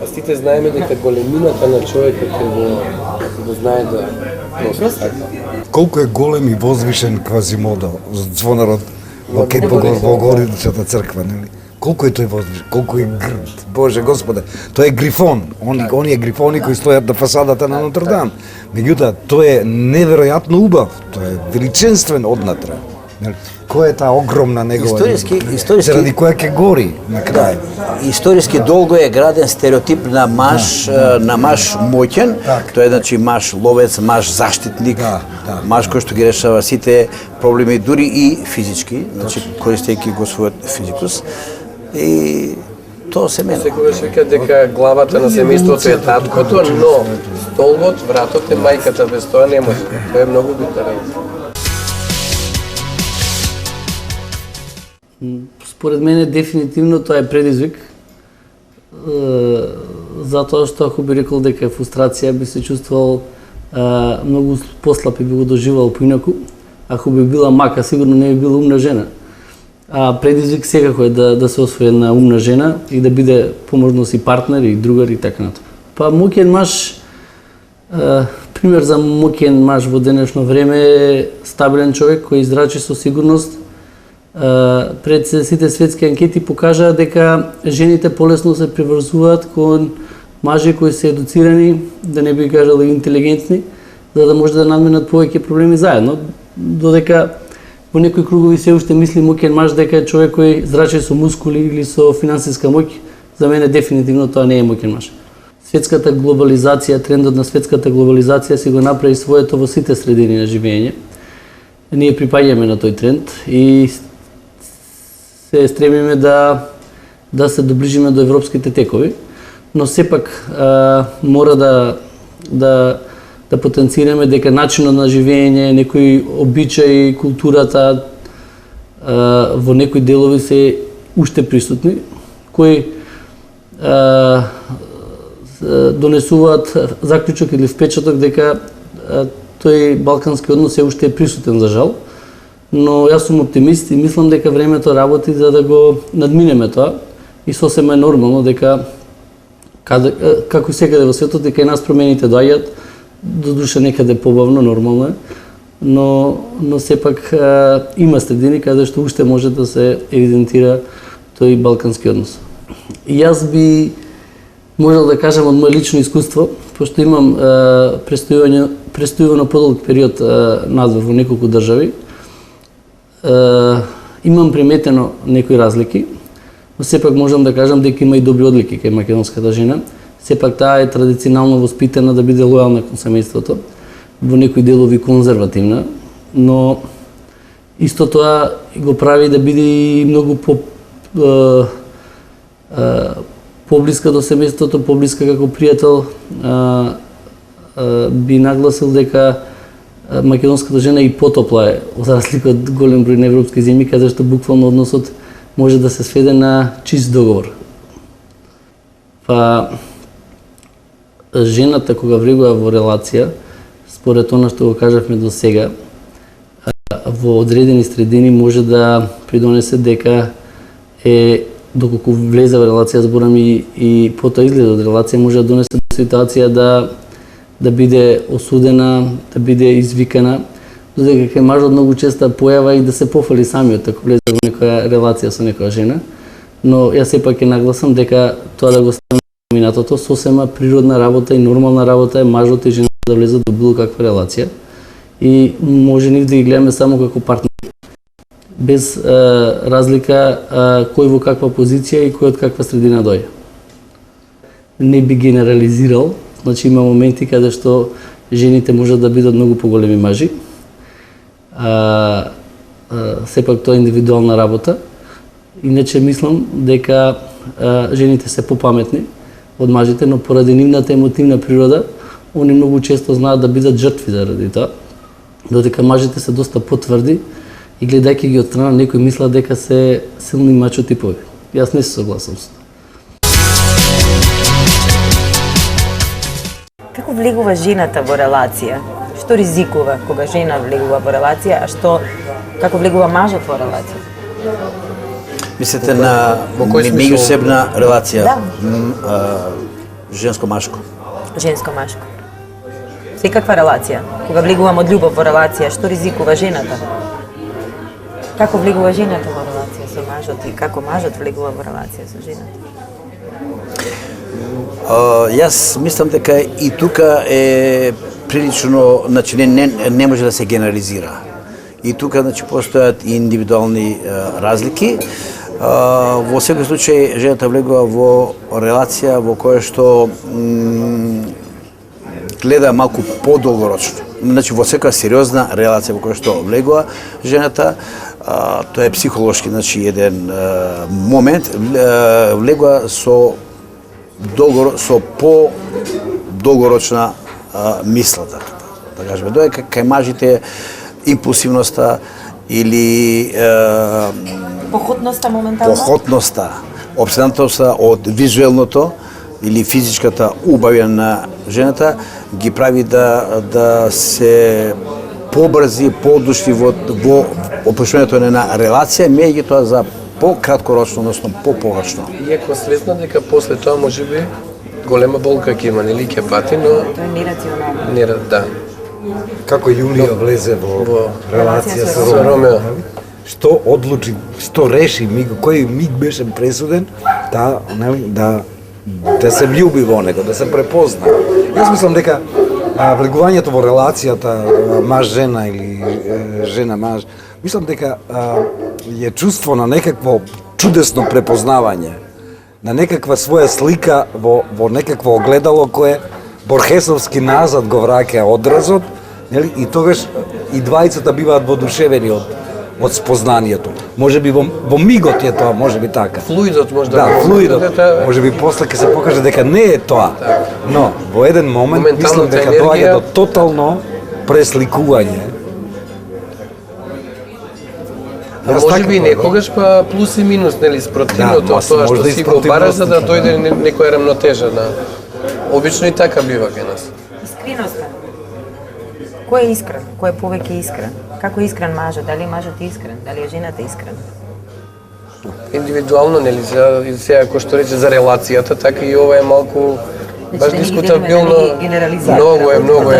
Speaker 4: А сите знаеме дека големината на човекот го знае да носи.
Speaker 2: Колку е голем и возвишен Квазимодо, звонарот во Богородичната црква, нели? Колку е тој возвишен, колку е грд. Боже Господе, тој е грифон. Оние грифони кои стојат на фасадата на Нотр-Дам. Меѓутоа, тој е неверојатно убав. Тој е величенствен однатре. Која е таа огромна негова заради која ќе гори на крај.
Speaker 3: Историски долго е граден стереотип на маж моќен, тоа е, значи, маж ловец, маж заштитник, маж кој што ги решава сите проблеми, дури и физички, значи користејќи го својот физикус. И тоа се менува.
Speaker 4: Секогаш вика дека главата на семејството е таткото, но столбот, вратот е мајката, без тоа не може. Тоа е многу битна работа.
Speaker 5: Според мене дефинитивно тоа е предизвик, затоа што ако би рекол дека е фрустрација, би се чувствувал многу послаб и би го доживал поинаку. Ако би била мака, сигурно не би била умна жена. А предизвик секако е да се освои една умна жена и да биде поможност и партнер и другар и така натаму. Па моќен маж, пример за моќен маж во денешно време е стабилен човек кој издрачи со сигурност, пред сите светски анкети покажаа дека жените полесно се приврзуваат кон мажи кои се едуцирани, да не би кажал интелигентни, за да може да надминат повеќе проблеми заедно, додека во некои кругови се уште мисли моќен маж дека е човек кој зраче со мускули или со финансиска моќ. За мене дефинитивно тоа не е моќен маж. Светската глобализација, трендот на светската глобализација си го направи своето во сите средини на живење. Ние припаѓаме на тој тренд и се стремиме да се доближиме до европските текови, но сепак мора да потенцираме дека начинот на живење, некои обичаи, културата во некои делови се уште присутни, кои донесуваат заклучок или впечаток дека тој балкански однос е уште присутен за жал, но јас сум оптимист и мислам дека времето работи за да го надминеме тоа и сосема е нормално дека како секаде во светот дека и нас промените доаѓаат, додуша некаде побавно, нормално е, но сепак има средини каде што уште може да се евидентира тој балкански однос. И јас би можел да кажам од моје лично искуство, пошто имам престојувано подолг период надвор во неколку држави, имам приметено некои разлики, но сепак можам да кажам дека има и добри одлики кај македонската жена. Сепак таа е традиционално воспитана да биде лојална кон семејството, во некои делови конзервативна, но исто тоа го прави да биде и многу поблиска до семејството, поблиска како пријател. Би нагласил дека македонската жена и потопла е, за разлика од голем број на европски земји, каде што буквално односот може да се сведе на чист договор. Па жената кога влегува во релација, според она што го кажавме до сега, во одредени средини може да придонесе дека доколку влезе во релација, зборам и потоа излезе од релација, може да донесе до ситуација да биде осудена, да биде извикана, додека кај мажот многу често појава и да се пофали самиот ако влезе во некоја релација со некоја жена, но јас сепак ќе нагласам дека тоа да го ставиме на минатото, сосема природна работа и нормална работа е мажот и жената да влезат во било каква релација и може нив да ги гледаме само како партнери, без разлика кој во каква позиција и кој од каква средина дојде. Не би генерализирал, значи има моменти каде што жените можат да бидат многу поголеми мажи. Сепак тоа е индивидуална работа. Иначе мислам дека жените се попаметни од мажите, но поради нивната емотивна природа, они многу често знаат да бидат жртви заради тоа, додека мажите се доста потврди и гледајќи ги од страна некои мислат дека се силни мачо типови. Јас не се согласам со тоа.
Speaker 1: Како влегува жената во релација? Што ризикува кога жена влегува во релација, а како влегува мажот во релација?
Speaker 3: Мислите на меѓусебна релација? Да. Женско-машко.
Speaker 1: Женско-машко. Секаква релација. Кога влегувам од љубов во релација, што ризикува жената? Како влегува жената во релација со мажот и како мажот влегува во релација со жената?
Speaker 3: Јас мислам дека и тука е прилично, значи не може да се генерализира. И тука значи постојат индивидуални разлики. Во секој случај жената влегува во релација во која што гледа малку подолгорочно. Значи во секоја сериозна релација во која што влегува жената, тоа е психолошки, значи еден момент, влегува со по долгорочна мислата. Да кажеме, додека кај мажите импулсивноста или похотноста, обседнатоста од визуелното или физичката убавина на жената ги прави да се побрзи, подушни во опишувањето на релација, меѓутоа за по-краткорочно, односно по-погашно.
Speaker 4: Иако свесна дека после тоа можеби голема болка ќе има, нели ќе пати, но
Speaker 1: тоа е нерационално.
Speaker 4: Да.
Speaker 2: Како Јулија влезе во релација со Ромео. што одлучи, што реши миг, кој миг беше пресуден, нели, да се влюби во него, да се препозна. Јас мислам дека влегувањето во релацијата маж-жена или жена-маж, мислам дека е чувство на некакво чудесно препознавање, на некаква своја слика во некакво огледало кое Борхесовски назад го враќа одразот, нели, и тогаш и двајцата биваат воодушевени од спознанието. Може би во мигот е тоа, може би така.
Speaker 4: Флуидот може
Speaker 2: да флуидот. Може би после ќе се покаже дека не е тоа. Но во еден момент мислам дека доаѓа до тотално пресликување.
Speaker 4: Може би некогаш па плюс и минус, нели, спротивното, тоа што си го бараш за да дојде некоја рамнотежа на. Обично и така бива кај нас.
Speaker 1: Искреноста. Кој е искрен? Кој е повеќе искрен? Како е искрен мажот? Дали мажот е искрен? Дали е жената искрена?
Speaker 4: Индивидуално, нели, сега кој што рече за релацијата, така и ова е малку баш дискутабилно. Многу е.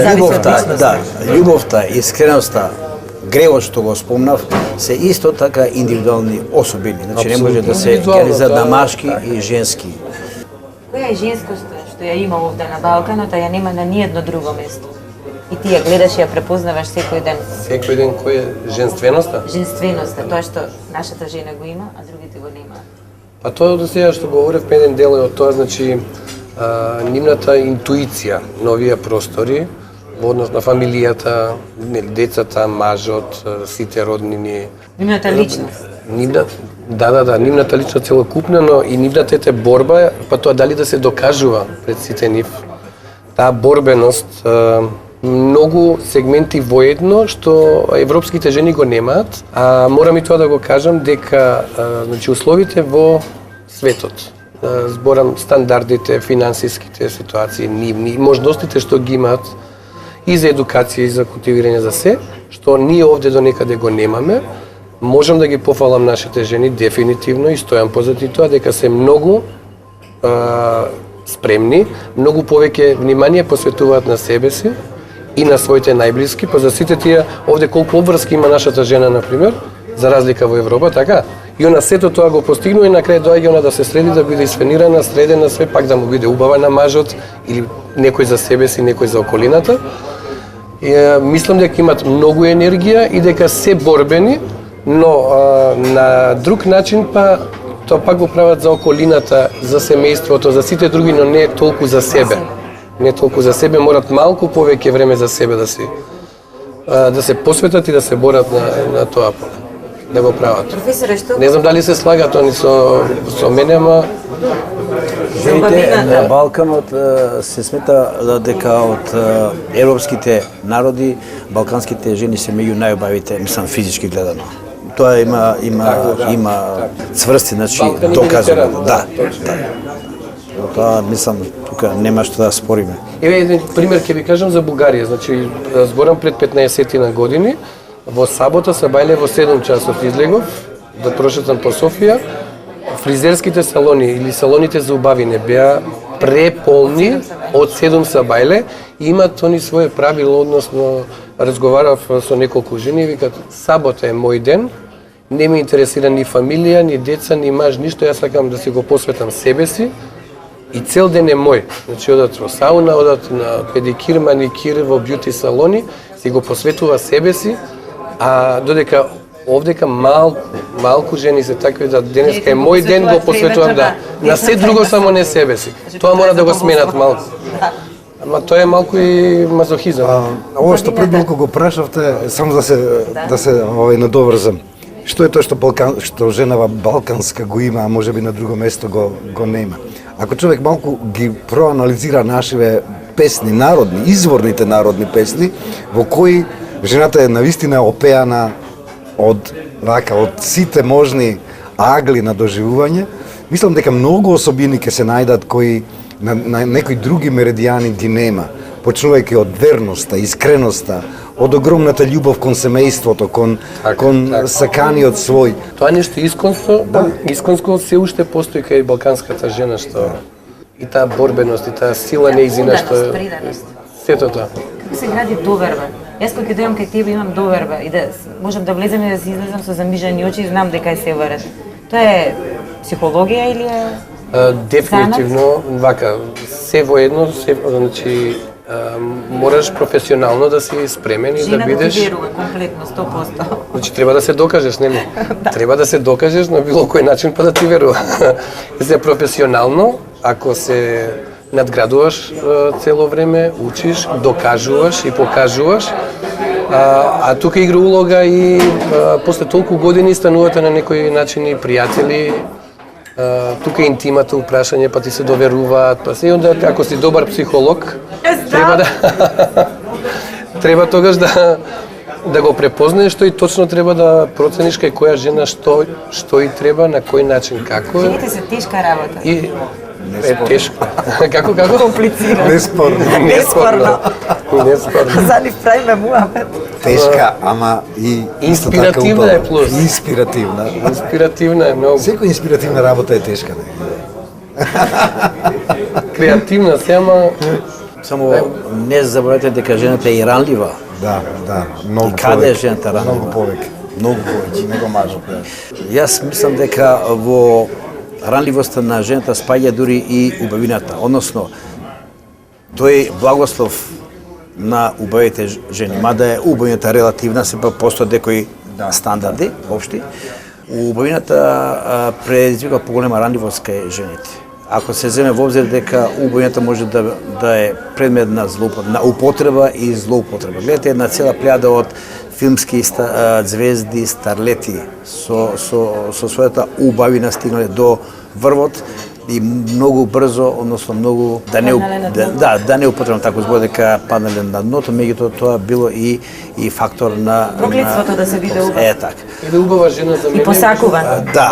Speaker 3: Љубовта, искреноста, гревот што го спомнав, се исто така индивидуални особини. Значи не може да се генерализира на машки и женски.
Speaker 1: Која е женскоста што ја има овде на Балканот, а ја нема на ниедно друго место? И ти ја гледаш и ја препознаваш секој ден.
Speaker 4: Секој ден кој е женственоста?
Speaker 1: Женственоста, тоа што нашата жена го има, а другите го немаат.
Speaker 4: Па тоа до сега што говорев, еден дел е од тоа, значи, нивната интуиција на овие простори, во однос на фамилијата, децата, мажот, сите роднини.
Speaker 1: Нивната личност.
Speaker 4: Нивната личност целокупна, но и нивната ете борба, па тоа дали да се докажува пред сите нив. Таа борбеност, многу сегменти воедно што европските жени го немаат, а морам и тоа да го кажам дека значи условите во светот, зборам стандардите, финансиските ситуации, нивни, можностите што ги имаат и за едукација и за култивирање за се, што ние овде до некаде го немаме, можам да ги пофалам нашите жени дефинитивно и стојам позади тоа дека се многу спремни, многу повеќе внимание посветуваат на себе си и на своите најблиски, па за сите тие овде колку обврски има нашата жена, например, за разлика во Европа, така? И она сето тоа го постигнува и на крај доаѓа она да се среди, да биде исфенирана, средена, све пак да му биде убава на мажот или некој за себе си, некој за околината. И, мислам дека имат многу енергија и дека се борбени, но на друг начин па тоа пак го прават за околината, за семејството, за сите други, но не толку за себе. Не толку за себе, морат малку повеќе време за себе да се посветат и да се борат на тоа поле, да го прават.
Speaker 1: Професоре, што?
Speaker 4: Не знам дали се слагат они со мене, ама
Speaker 3: жените на Балканот се смета дека од европските народи балканските жени се меѓу најубавите, мислам физички гледано. Тоа има цврсти, значи доказано. Да. Тоа мислам тука нема што да спориме.
Speaker 4: Еве еден пример ќе ви кажам за Бугарија. Значи зборам пред 15 на години, во сабота се бајле во 7 часот излегов да прошетам по Софија. Фризерските салони или салоните за убавине беа преполни од 7 са бајле и имат они свое правило, односно разговарав со неколку жени и викат сабота е мој ден, не ме интересира ни фамилија, ни деца, ни маж, ништо, јас сакам да си го посветам себе си и цел ден е мој. Значи одат во сауна, одат на педикир, маникир, во бјути салони, си го посветува себе си, а додека овдека малку жени се такви да денеска е мој ден, го посветувам на се друго, само не себе си. Тоа мора да го сменат малку. Ама тоа е малку и мазохизам.
Speaker 2: Ова што пред малку го прашавте, само да се надоврзам. Што е тоа што женава балканска го има, а можеби на друго место го нема? Ако човек малку ги проанализира нашиве песни, народни, изворните народни песни, во кои жената е навистина опеана од сите можни агли на доживување, мислам дека многу особини ќе се најдат кои на некои други меридијани ги нема, почнувајќи од верноста, искреноста, од огромната љубов кон семејството, кон саканиот свој.
Speaker 4: Тоа нешто исконско се уште постои кај балканската жена, што и таа борбеност, и таа сила неизина што сето тоа.
Speaker 1: се гради доверба. Јас кога ќе дојдам кај тебе имам доверба и да можам да влезем и да се излезам со замижани очи и знам дека е се варат. Тоа е психологија или е
Speaker 4: Дефинитивно, вака, се воедно, значи, мораш професионално да си спремен и да бидеш...
Speaker 1: Жената ти верува комплетно, 100%.
Speaker 4: Значи, треба да се докажеш, нели? Треба да се докажеш на било кој начин па да ти верува. За професионално, ако се надградуваш цело време, учиш, докажуваш и покажуваш, а тука игра улога и после толку години станувате на некои начини пријатели, тука интимата упрашање, па ти се доверуваат, па се и онда ако си добар психолог, треба треба тогаш да го препознаеш што и точно треба да процениш кај која жена што и треба, на кој начин, како е.
Speaker 1: Жените се тешка работа.
Speaker 4: И е тешко. Како?
Speaker 1: Комплицирано.
Speaker 2: Неспорно.
Speaker 1: Неспорно. За нив правиме муабет.
Speaker 2: Тешка, ама и исто така
Speaker 4: Инспиративна
Speaker 2: убава.
Speaker 4: е плюс.
Speaker 2: Инспиративна.
Speaker 4: Инспиративна е многу.
Speaker 2: Секоја инспиративна работа е тешка.
Speaker 4: Креативна се, ама
Speaker 3: Само не забравяйте дека жената е ранлива.
Speaker 2: Да, многу
Speaker 3: И каде е
Speaker 2: повеќе.
Speaker 3: жената ранлива?
Speaker 2: Многу повеќе.
Speaker 3: Многу повеќе.
Speaker 2: Него мажот.
Speaker 3: Јас мислам дека во ранливоста на жената спаѓа дури и убавината, односно тој благослов на убавите жени, мада е убавината релативна, сепак постојат некои стандарди општи. Убавината предизвика поголема ранливост кај жените. Ако се земе во обзир дека убавината може да е предмет на употреба и злоупотреба. Гледате една цела плејада од филмски звезди, старлети со својата убавина стигнале до врвот и многу брзо, односно многу да не употребам тако збор дека паднале на дното, меѓутоа тоа било и фактор на
Speaker 1: Проклетството да се биде убав.
Speaker 3: Е така.
Speaker 4: и да убава жена за мене.
Speaker 1: И посакуван.
Speaker 3: Да.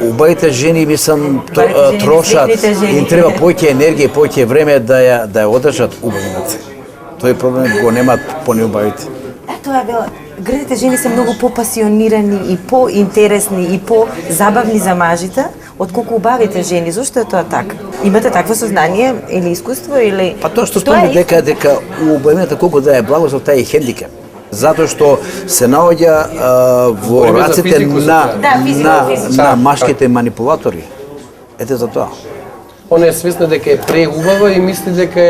Speaker 3: Убавите жени мислам
Speaker 1: Убавите жени,
Speaker 3: трошат,
Speaker 1: светлите жени.
Speaker 3: им треба повеќе енергија и повеќе време да ја одржат убавината. Тој проблем го немаат понеубавите.
Speaker 1: Тоа е било. Градите жени се многу попасионирани и поинтересни и позабавни за мажите, отколку убавите жени. Зошто е тоа така? Имате такво сознание или искуство или
Speaker 3: Па тоа што спомнав дека убавината колку да е благослов, тоа е хендикеп. Затоа што се наоѓа во
Speaker 4: Говориме за
Speaker 3: рацете
Speaker 4: физику,
Speaker 3: на машките манипулатори. Ете за тоа.
Speaker 4: Она е свесна дека е преубава и мисли дека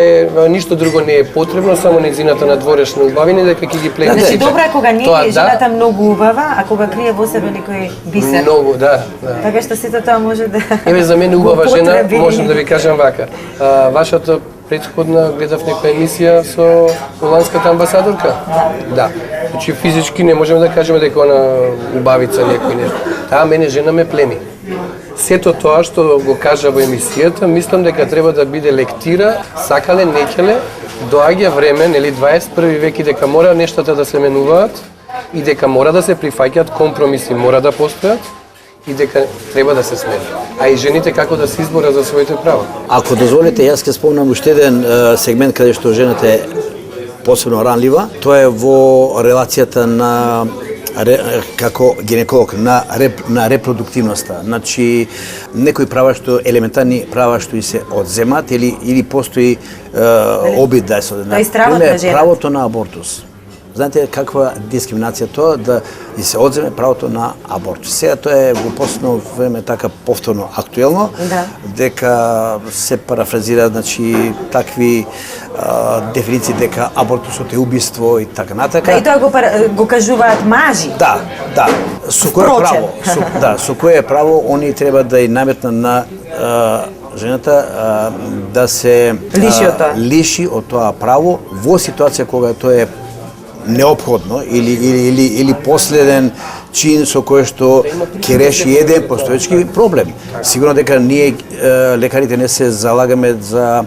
Speaker 4: ништо друго не е потребно, само нејзината надворешна убавина дека ќе ги плени.
Speaker 1: Значи добро е кога не
Speaker 4: Тоа,
Speaker 1: е жената многу убава, а кога крие во себе некој бисер.
Speaker 4: Многу, да.
Speaker 1: Така што сето тоа може да...
Speaker 4: Еве за мене убава
Speaker 1: го
Speaker 4: жена,
Speaker 1: употреби.
Speaker 4: можам да ви кажам вака. Вашата претходна гледав некоја емисија со холандската амбасадорка. Да. Значи физички не можеме да кажеме дека она убавица некој нешто. Таа мене жена ме плени. Сето тоа што го кажа во емисијата, мислам дека треба да биде лектира, сакале, некеле, доаѓа време, нели 21 век и дека мора нештата да се менуваат и дека мора да се прифаќаат компромиси, мора да постојат и дека треба да се смени. А и жените како да се изборат за своите права.
Speaker 3: Ако дозволите, јас ќе спомнам уште еден сегмент каде што жената е посебно ранлива. Тоа е во релацијата на како гинеколог на репродуктивноста. Значи некои права што елементарни права што и се одземат или постои обид да се одземат. Правото на абортус. Знаете каква дискриминација тоа да и се одземе правото на абортус. Сега тоа е во последно време така повторно актуелно, дека се парафразира, значи такви дефиниции дека абортусот е убиство и така натака.
Speaker 1: И тоа го кажуваат мажи.
Speaker 3: Да. Со кое право? Со кое право они треба да ја наметнат на жената да се лиши од тоа право во ситуација кога тоа е неопходно или последен чин со кој што ќе реши еден постоечки проблем. Сигурно дека ние лекарите не се залагаме за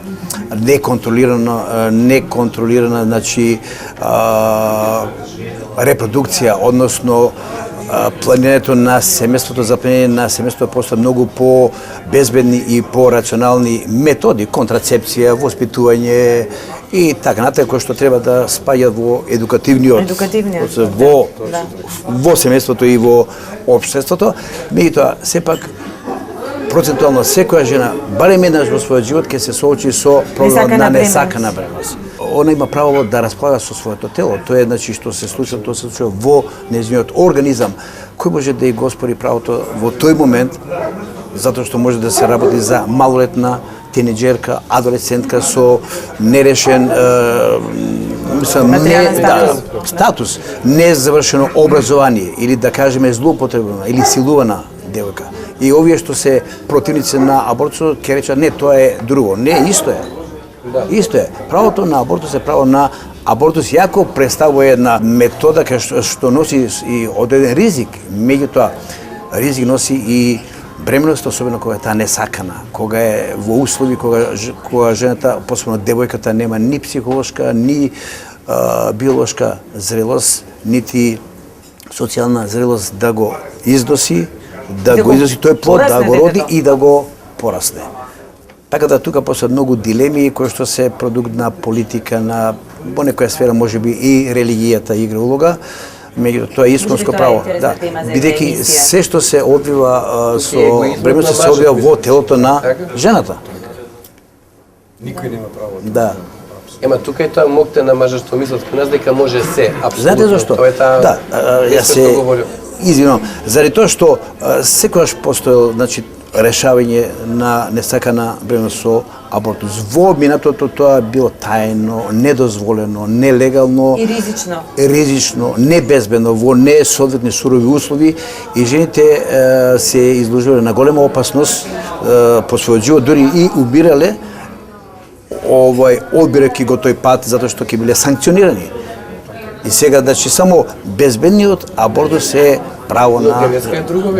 Speaker 3: неконтролирана значи репродукција, односно планирањето на семејството, за планирање на семејството постојат многу по-безбедни и по-рационални методи, контрацепција, воспитување и така натаму кои што треба да спаѓаат во едукативниот во семејството и во општеството. Меѓутоа, сепак процентуално секоја жена барем еднаш во својот живот ќе се соочи со проблем на несакана бремност. она има право да располага со своето тело. Тоа е значи што се случува во нејзиниот организам. Кој може да ја го оспори правото во тој момент, затоа што може да се работи за малолетна тинеџерка, адолесцентка со нерешен статус, незавршено образование или да кажеме злоупотребна или силувана девојка. И овие што се противници на абортусот ќе речат не, тоа е друго. Не, исто е. Исто е. Правото на абортус е право на абортус, јако представува една метода што носи и одреден ризик. Меѓутоа, ризик носи и бременост, особено кога е таа несакана, кога е во услови кога жената, посебно девојката, нема ни психолошка, ни биолошка зрелост, нити социјална зрелост да го износи, да го износи тој плод, да го роди и да го порасне. Така да тука постојат многу дилеми кои што се продукт на политика, на во некоја сфера можеби и религијата игра улога. Меѓутоа тоа е исконско право, да, бидејќи се што се одвива со бременост се одвива во телото на жената.
Speaker 2: Никој нема право.
Speaker 3: Да.
Speaker 4: Ема тука е тоа мокте на мажество мислат кон нас дека може се, апсолутно.
Speaker 3: Знаете зашто?
Speaker 4: Тоа е таа.
Speaker 3: Да, јас се извинувам, заради тоа што секогаш постоел, значи, решавање на несакана бременост со абортус. Во минатото тоа било тајно, недозволено, нелегално
Speaker 1: И ризично.
Speaker 3: Ризично, небезбедно, во несоодветни сурови услови и жените се изложувале на голема опасност по својот живот, дури и убирале одбирајќи го тој пат затоа што ќе биле санкционирани. И сега, значи, само безбедниот абортус е право на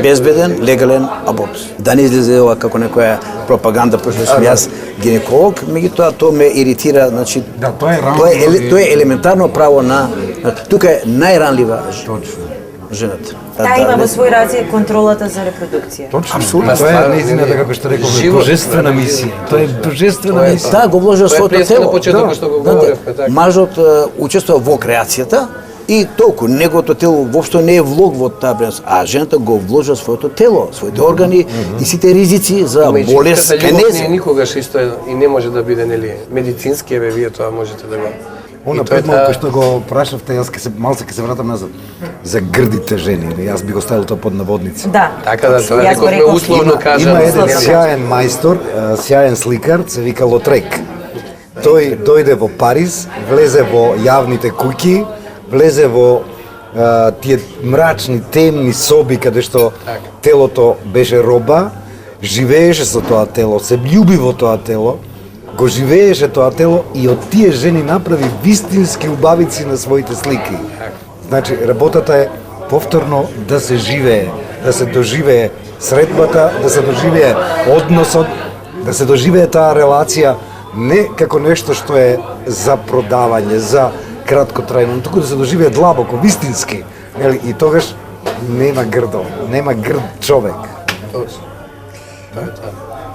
Speaker 3: безбеден, легален абортус. Да не излезе ова како некоја пропаганда, пошто сум јас гинеколог, меѓутоа тоа ме иритира, значи, тоа е елементарно право на... Тука е најранлива жената.
Speaker 1: Таа има во свој раце контролата за репродукција.
Speaker 2: Точно. Апсолутно. Тоа е нејзината, како што рековме, божествена мисија. Тоа е божествена мисија.
Speaker 3: Да, го вложува своето тело.
Speaker 4: Почетокот што го говоревме, така.
Speaker 3: Мажот учествува во креацијата и толку неговото тело воопшто не е влог во таа бременост, а жената го вложува своето тело, своите органи и сите ризици за болест кај
Speaker 4: не е никогаш исто и не може да биде, нели, медицински, еве вие тоа можете да го.
Speaker 2: Она пред малку што го прашавте, јас малце ќе се вратам назад за грдите жени. Јас би го ставил тоа под наводници.
Speaker 1: Да.
Speaker 4: Така да тоа рековме условно кажано.
Speaker 2: Има еден сјаен мајстор, сјаен сликар, се вика Лотрек. Тој дојде во Париз, влезе во јавните куќи, влезе во тие мрачни, темни соби каде што телото беше роба, живееше со тоа тело, се љуби во тоа тело, го живееше тоа тело и од тие жени направи вистински убавици на своите слики. Значи, работата е повторно да се живее, да се доживее средбата, да се доживее односот, да се доживее таа релација не како нешто што е за продавање, за краткотрајно, туку да се доживее длабоко, вистински. И тогаш нема грдо, нема грд човек.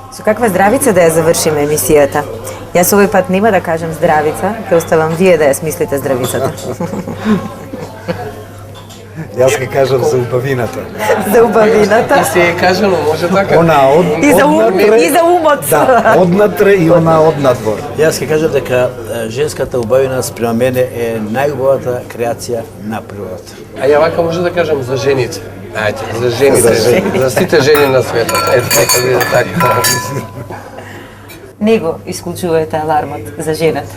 Speaker 1: Со каква здравица да ја завршиме емисијата? Јас овој пат нема да кажам здравица, ќе оставам вие да ја смислите здравицата.
Speaker 2: Јас ќе кажам за убавината.
Speaker 1: За убавината.
Speaker 4: И се е кажано, може така.
Speaker 2: Она
Speaker 1: И за умот.
Speaker 2: Да, однатре и она однадвор.
Speaker 3: Јас ќе кажам дека женската убавина спрема мене е најубавата креација на природата.
Speaker 4: А ја вака може да кажам за жените. Ајде, за жените, за сите жени на светот. Ето така биде така.
Speaker 1: Не го исклучувате алармот за жената.